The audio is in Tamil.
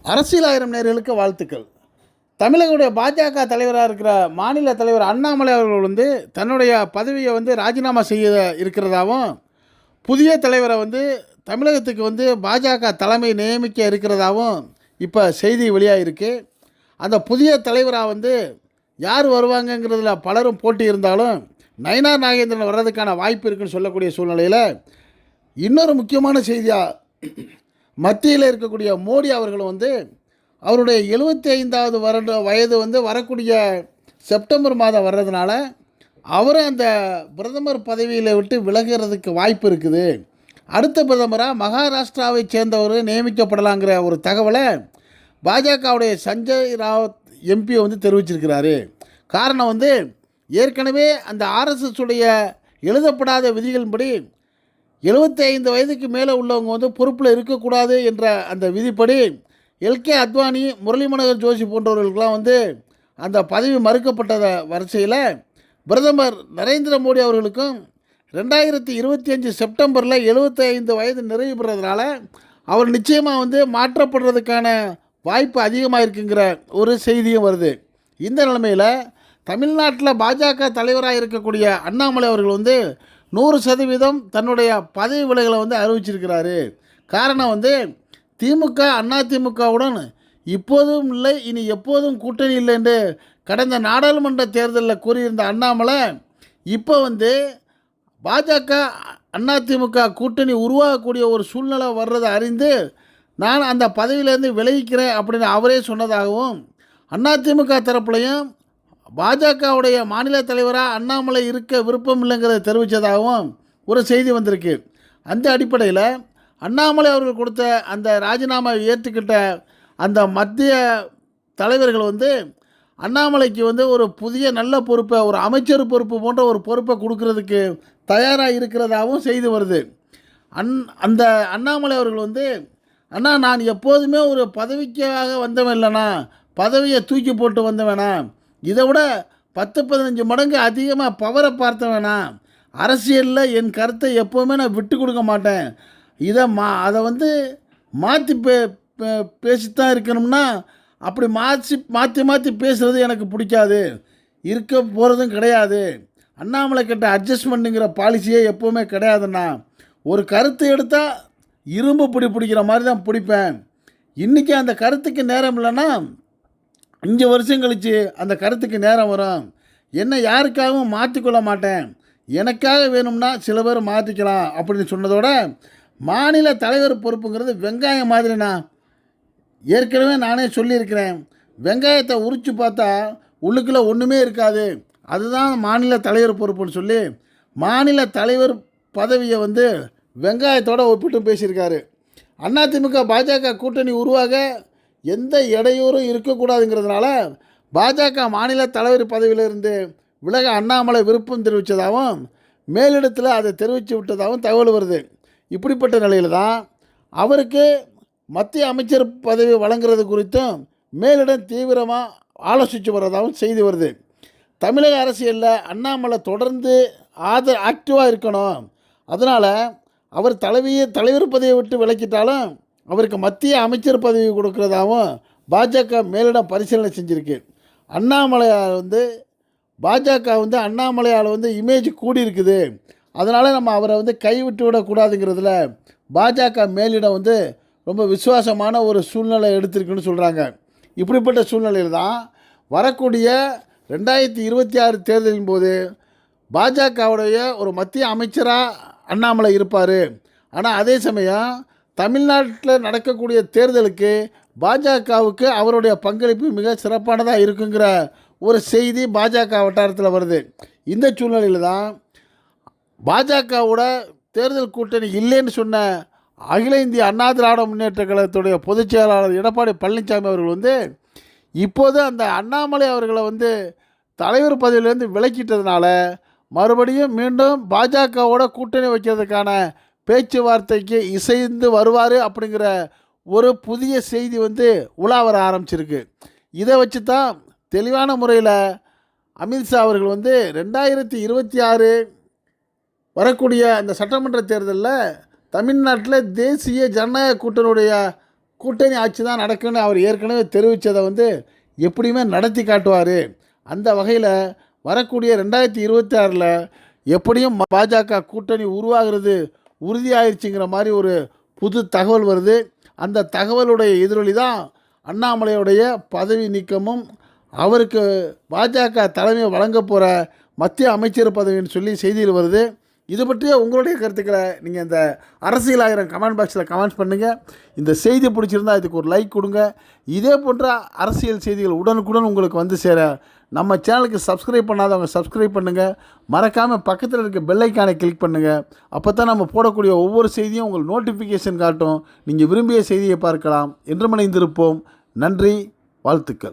அரசியல் ஆயிரம் நேயர்களுக்கு வாழ்த்துக்கள். தமிழகவுடைய பாஜக தலைவராக இருக்கிற மாநில தலைவர் அண்ணாமலை அவர்கள் தன்னுடைய பதவியை ராஜினாமா செய்ய இருக்கிறதாவும், புதிய தலைவரை தமிழகத்துக்கு பாஜக தலைமை நியமிக்க இருக்கிறதாவும் இப்போ செய்தி வெளியாகிருக்கு. அந்த புதிய தலைவராக யார் வருவாங்கங்கிறதுல பலரும் போட்டி இருந்தாலும் நயினார் நாகேந்திரன் வர்றதுக்கான வாய்ப்பு இருக்குன்னு சொல்லக்கூடிய சூழ்நிலையில், இன்னொரு முக்கியமான செய்தியாக மத்தியில் இருக்கக்கூடிய மோடி அவர்களும் அவருடைய 75வது வயது வரக்கூடிய செப்டம்பர் மாதம் வர்றதுனால அவரும் அந்த பிரதமர் பதவியில் விட்டு விலகிறதுக்கு வாய்ப்பு இருக்குது. அடுத்த பிரதமராக மகாராஷ்டிராவை சேர்ந்தவர் நியமிக்கப்படலாங்கிற ஒரு தகவலை பாஜகவுடைய சஞ்சய் ராவத் எம்பி தெரிவிச்சிருக்கிறாரு. காரணம் ஏற்கனவே அந்த ஆர்எஸ்எஸ் உடைய எழுதப்படாத விதிகளின்படி 75 வயதுக்கு மேலே உள்ளவங்க பொறுப்பில் இருக்கக்கூடாது என்ற அந்த விதிப்படி எல்கே அத்வானி, முரளி மனோகர் ஜோஷி போன்றவர்களுக்கெல்லாம் அந்த பதவி மறுக்கப்பட்டத வரிசையில் பிரதமர் நரேந்திர மோடி அவர்களுக்கும் 2025 செப்டம்பரில் 75 வயது நிறைவு பெறதுனால அவர் நிச்சயமாக மாற்றப்படுறதுக்கான வாய்ப்பு அதிகமாக இருக்குங்கிற ஒரு செய்தியும் வருது. இந்த நிலைமையில் தமிழ்நாட்டில் பாஜக தலைவராக இருக்கக்கூடிய அண்ணாமலை அவர்கள் 100% தன்னுடைய பதவி விலகலை அறிவிச்சிருக்கிறாரு. காரணம் திமுக அதிமுகவுடன் இப்போதும் இல்லை, இனி எப்போதும் கூட்டணி இல்லை என்று கடந்த நாடாளுமன்ற தேர்தலில் கூறியிருந்த அண்ணாமலை இப்போ பாஜக அதிமுக கூட்டணி உருவாகக்கூடிய ஒரு சூழ்நிலை வர்றதை அறிந்து நான் அந்த பதவியிலேருந்து விலகிக்கிறேன் அப்படின்னு அவரே சொன்னதாகவும், அதிமுக தரப்புலையும் பாஜகவுடைய மாநில தலைவராக அண்ணாமலை இருக்க விருப்பம் இல்லைங்கிறத தெரிவித்ததாகவும் ஒரு செய்தி வந்திருக்கு. அந்த அடிப்படையில் அண்ணாமலை அவர்கள் கொடுத்த அந்த ராஜினாமாவை ஏற்றுக்கிட்ட அந்த மத்திய தலைவர்கள் அண்ணாமலைக்கு ஒரு புதிய நல்ல பொறுப்பை, ஒரு அமைச்சர் பொறுப்பு போன்ற ஒரு பொறுப்பை கொடுக்கறதுக்கு தயாராக இருக்கிறதாகவும் செய்தி வருது. அந்த அண்ணாமலை அவர்கள் அண்ணா, நான் எப்போதுமே ஒரு பதவிக்காக வந்தவன் இல்லைண்ணா, பதவியை தூக்கி போட்டு வந்தவேணா, இதை விட 10-15 மடங்கு அதிகமாக பவரை பார்த்தவேணா, அரசியலில் என் கருத்தை எப்போவுமே நான் விட்டு கொடுக்க மாட்டேன், அதை மாற்றி பேசித்தான் இருக்கணும்னா அப்படி மாற்றி பேசுகிறது எனக்கு பிடிக்காது, இருக்க போகிறதும் கிடையாது, அண்ணாமலை கிட்ட அட்ஜஸ்ட்மெண்ட்டுங்கிற பாலிசியே எப்போவுமே கிடையாதுண்ணா, ஒரு கருத்தை எடுத்தால் இரும்பு பிடிக்கிற மாதிரி தான் பிடிப்பேன், இன்றைக்கி அந்த கருத்துக்கு நேரம் இல்லைன்னா 5 வருஷம் கழித்து அந்த கருத்துக்கு நேரம் வரும், என்னை யாருக்காகவும் மாற்றிக்கொள்ள மாட்டேன், எனக்காக வேணும்னா சில பேர் மாற்றிக்கலாம் அப்படின்னு சொன்னதோட, மாநில தலைவர் பொறுப்புங்கிறது வெங்காயம் மாதிரிண்ணா, ஏற்கனவே நானே சொல்லியிருக்கிறேன், வெங்காயத்தை உரித்து பார்த்தா உள்ளுக்குள்ளே ஒன்றுமே இருக்காது, அதுதான் மாநில தலைவர் பொறுப்புன்னு சொல்லி மாநில தலைவர் பதவியை வெங்காயத்தோடு ஒப்பிட்டு பேசியிருக்காரு. அதிமுக பாஜக கூட்டணி உருவாக எந்த இடையூறும் இருக்கக்கூடாதுங்கிறதுனால பாஜக மாநில தலைவர் பதவியிலிருந்து விலக அண்ணாமலை விருப்பம் தெரிவித்ததாகவும், மேலிடத்தில் அதை தெரிவித்து விட்டதாகவும் தகவல் வருது. இப்படிப்பட்ட நிலையில் தான் அவருக்கு மத்திய அமைச்சர் பதவி வழங்குறது குறித்தும் மேலிடம் தீவிரமாக ஆலோசித்து வர்றதாகவும் செய்தி வருது. தமிழக அரசியலில் அண்ணாமலை தொடர்ந்து ஆக்டிவாக இருக்கணும், அதனால் அவர் தலைவர் பதவியை விட்டு விலக்கிட்டாலும் அவருக்கு மத்திய அமைச்சர் பதவி கொடுக்குறதாகவும் பாஜக மேலிடம் பரிசீலனை செஞ்சுருக்கு. அண்ணாமலையால் பாஜக அண்ணாமலையால் இமேஜ் கூடியிருக்குது, அதனால் நம்ம அவரை கைவிட்டு விடக்கூடாதுங்கிறதுல பாஜக மேலிடம் ரொம்ப விசுவாசமான ஒரு சூழ்நிலை எடுத்திருக்குன்னு சொல்கிறாங்க. இப்படிப்பட்ட சூழ்நிலையில் தான் வரக்கூடிய 2026 தேர்தலின் போது பாஜகவுடைய ஒரு மத்திய அமைச்சராக அண்ணாமலை இருப்பார். ஆனால் அதே சமயம் தமிழ்நாட்டில் நடக்கக்கூடிய தேர்தலுக்கு பாஜகவுக்கு அவருடைய பங்களிப்பு மிக சிறப்பானதாக இருக்குங்கிற ஒரு செய்தி பாஜக வட்டாரத்தில் வருது. இந்த சூழ்நிலையில் தான் பாஜகவோட தேர்தல் கூட்டணி இல்லைன்னு சொன்ன அகில இந்திய அண்ணா திராவிட முன்னேற்ற கழகத்துடைய பொதுச் செயலாளர் எடப்பாடி பழனிசாமி அவர்கள் இப்போது அந்த அண்ணாமலை அவர்களை தலைவர் பதவியிலேருந்து விலக்கிட்டதுனால மறுபடியும் மீண்டும் பாஜகவோட கூட்டணி வைக்கிறதுக்கான பேச்சுவார்த்தைக்கு இசைந்து வருவார் அப்படிங்கிற ஒரு புதிய செய்தி உலா வர ஆரம்பிச்சிருக்கு. இதை வச்சு தான் தெளிவான முறையில் அமித்ஷா அவர்கள் 2026 வரக்கூடிய அந்த சட்டமன்ற தேர்தலில் தமிழ்நாட்டில் தேசிய ஜனநாயக கூட்டணியுடைய கூட்டணி ஆட்சி தான் நடக்குன்னு அவர் ஏற்கனவே தெரிவித்ததை வந்து எப்படியுமே நடத்தி காட்டுவார். அந்த வகையில் வரக்கூடிய 2026 எப்படியும் பாஜக கூட்டணி உருவாகிறது உறுதியாயிருச்சுங்கிற மாதிரி ஒரு புது தகவல் வருது. அந்த தகவலுடைய எதிரொலி தான் அண்ணாமலையுடைய பதவி நீக்கமும் அவருக்கு பாஜக தலைமை வழங்க போகிற மத்திய அமைச்சர் பதவின்னு சொல்லி செய்தியில் வருது. இது பற்றிய உங்களுடைய கருத்துக்களை நீங்கள் இந்த அரசியல் ஆயிரம் கமெண்ட் பாக்ஸில் கமெண்ட்ஸ் பண்ணுங்கள். இந்த செய்தி பிடிச்சிருந்தால் இதுக்கு ஒரு லைக் கொடுங்க. இதே போன்ற அரசியல் செய்திகள் உடனுக்குடன் உங்களுக்கு வந்து சேர நம்ம சேனலுக்கு சப்ஸ்கிரைப் பண்ணாதவங்க சப்ஸ்கிரைப் பண்ணுங்கள். மறக்காமல் பக்கத்தில் இருக்க பெல் ஐக்கானை கிளிக் பண்ணுங்கள். அப்போ தான் நம்ம போடக்கூடிய ஒவ்வொரு செய்தியும் உங்களுக்கு நோட்டிஃபிகேஷன் காட்டும். நீங்கள் விரும்பிய செய்தியை பார்க்கலாம். என்று இணைந்திருப்போம். நன்றி, வாழ்த்துக்கள்.